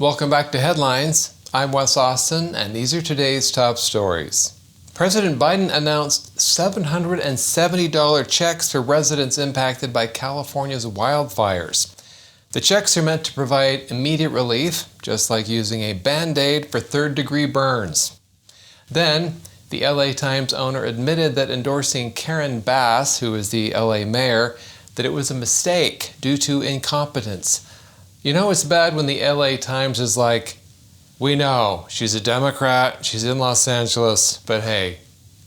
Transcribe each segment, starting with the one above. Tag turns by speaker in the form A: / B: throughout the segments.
A: Welcome back to Headlines. I'm Wes Austin, and these are today's top stories. President Biden announced $770 checks for residents impacted by California's wildfires. The checks are meant to provide immediate relief, just like using a Band-Aid for third-degree burns. Then, the LA Times owner admitted that endorsing Karen Bass, who is the LA mayor, that it was a mistake due to incompetence. You know it's bad when the LA Times is like, we know, she's a Democrat, she's in Los Angeles, but hey,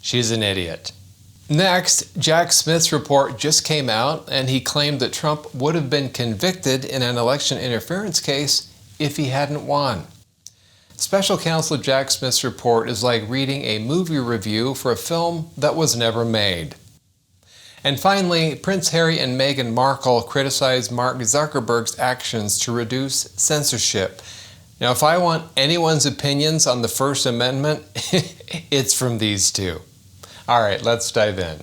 A: she's an idiot. Next, Jack Smith's report just came out, and he claimed that Trump would have been convicted in an election interference case if he hadn't won. Special counsel Jack Smith's report is like reading a movie review for a film that was never made. And finally, Prince Harry and Meghan Markle criticized Mark Zuckerberg's actions to reduce censorship. Now, if I want anyone's opinions on the First Amendment, it's from these two. All right, let's dive in.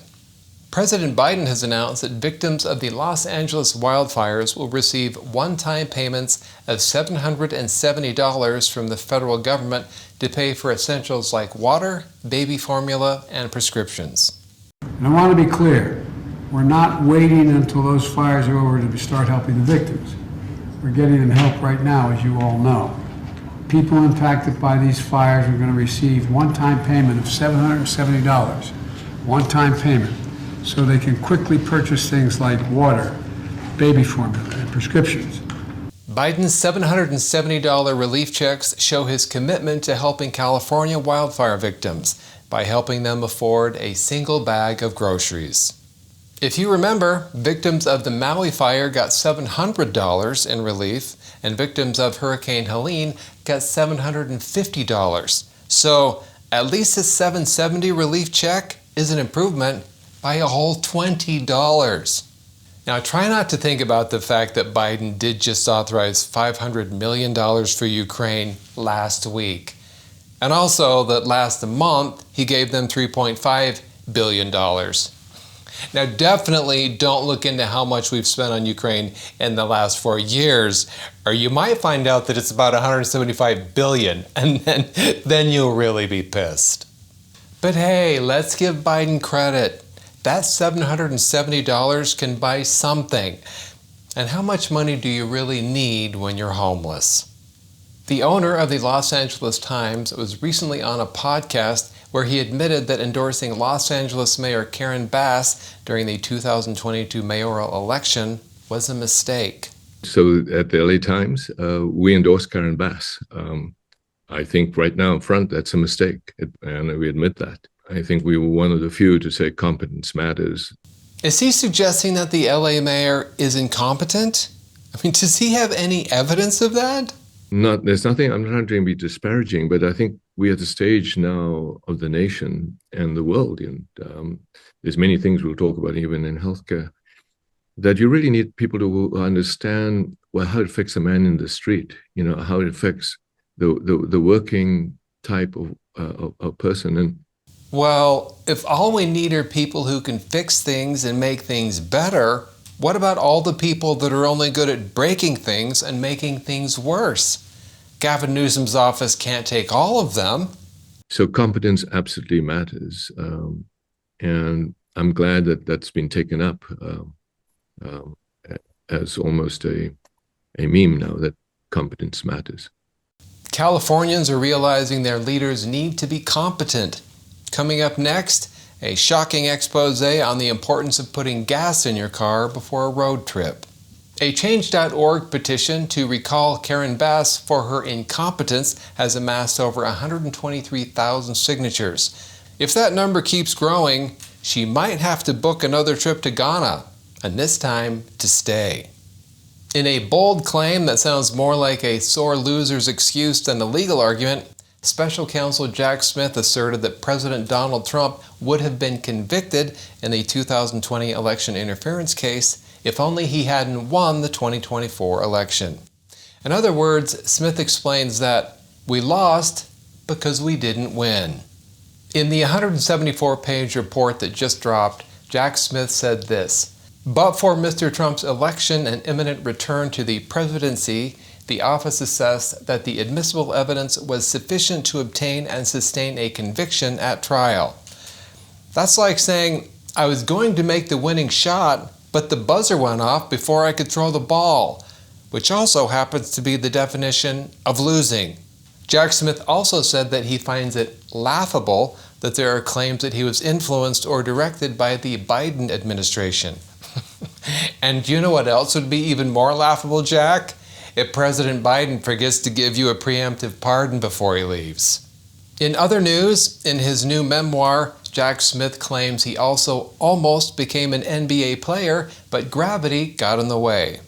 A: President Biden has announced that victims of the Los Angeles wildfires will receive one-time payments of $770 from the federal government to pay for essentials like water, baby formula, and prescriptions.
B: And I want to be clear, we're not waiting until those fires are over to start helping the victims. We're getting them help right now, as you all know. People impacted by these fires are going to receive one-time payment of $770, one-time payment, so they can quickly purchase things like water, baby formula, and prescriptions.
A: Biden's $770 relief checks show his commitment to helping California wildfire victims by helping them afford a single bag of groceries. If you remember, victims of the Maui fire got $700 in relief, and victims of Hurricane Helene got $750. So at least a $770 relief check is an improvement by a whole $20. Now try not to think about the fact that Biden did just authorize $500 million for Ukraine last week. And also that last month he gave them $3.5 billion. Now definitely don't look into how much we've spent on Ukraine in the last 4 years, or you might find out that it's about $175 billion, and then you'll really be pissed. But hey, let's give Biden credit. That $770 can buy something. And how much money do you really need when you're homeless? The owner of the Los Angeles Times was recently on a podcast where he admitted that endorsing Los Angeles Mayor Karen Bass during the 2022 mayoral election was a mistake.
C: So at the LA Times, we endorsed Karen Bass. I think right now in front, that's a mistake, and we admit that. I think we were one of the few to say competence matters.
A: Is he suggesting that the LA mayor is incompetent? I mean, does he have any evidence of that?
C: There's nothing, I'm not trying to be disparaging, but I think we're at the stage now of the nation and the world, and there's many things we'll talk about even in healthcare, that you really need people to understand, well, how it affects a man in the street, how it affects the working type of person. And
A: well, if all we need are people who can fix things and make things better, what about all the people that are only good at breaking things and making things worse? Gavin Newsom's office can't take all of them.
C: So competence absolutely matters. And I'm glad that that's been taken up as almost a meme now, that competence matters.
A: Californians are realizing their leaders need to be competent. Coming up next, a shocking expose on the importance of putting gas in your car before a road trip. A Change.org petition to recall Karen Bass for her incompetence has amassed over 123,000 signatures. If that number keeps growing, she might have to book another trip to Ghana, and this time to stay. In a bold claim that sounds more like a sore loser's excuse than a legal argument, Special counsel Jack Smith asserted that President Donald Trump would have been convicted in the 2020 election interference case if only he hadn't won the 2024 election. In other words, Smith explains that we lost because we didn't win. In the 174-page report that just dropped, Jack Smith said this: "But for Mr. Trump's election and imminent return to the presidency, the office assessed that the admissible evidence was sufficient to obtain and sustain a conviction at trial. That's like saying, I was going to make the winning shot, but the buzzer went off before I could throw the ball, which also happens to be the definition of losing. Jack Smith also said that he finds it laughable that there are claims that he was influenced or directed by the Biden administration. And do you know what else would be even more laughable, Jack? If President Biden forgets to give you a preemptive pardon before he leaves. In other news, in his new memoir, Jack Smith claims he also almost became an NBA player, but gravity got in the way.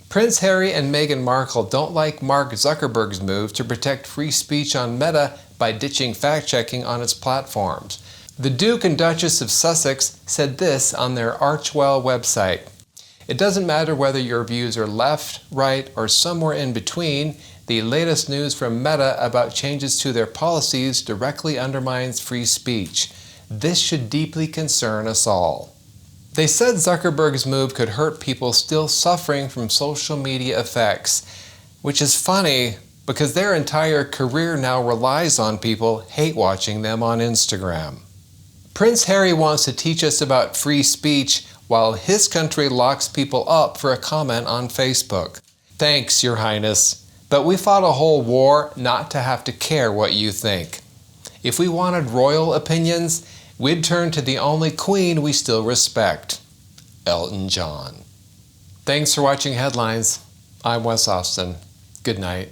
A: Prince Harry and Meghan Markle don't like Mark Zuckerberg's move to protect free speech on Meta by ditching fact-checking on its platforms. The Duke and Duchess of Sussex said this on their Archwell website. It doesn't matter whether your views are left, right, or somewhere in between, the latest news from Meta about changes to their policies directly undermines free speech. This should deeply concern us all. They said Zuckerberg's move could hurt people still suffering from social media effects, which is funny because their entire career now relies on people hate-watching them on Instagram. Prince Harry wants to teach us about free speech while his country locks people up for a comment on Facebook. Thanks, Your Highness, but we fought a whole war not to have to care what you think. If we wanted royal opinions, we'd turn to the only queen we still respect, Elton John. Thanks for watching Headlines. I'm Wes Austin. Good night.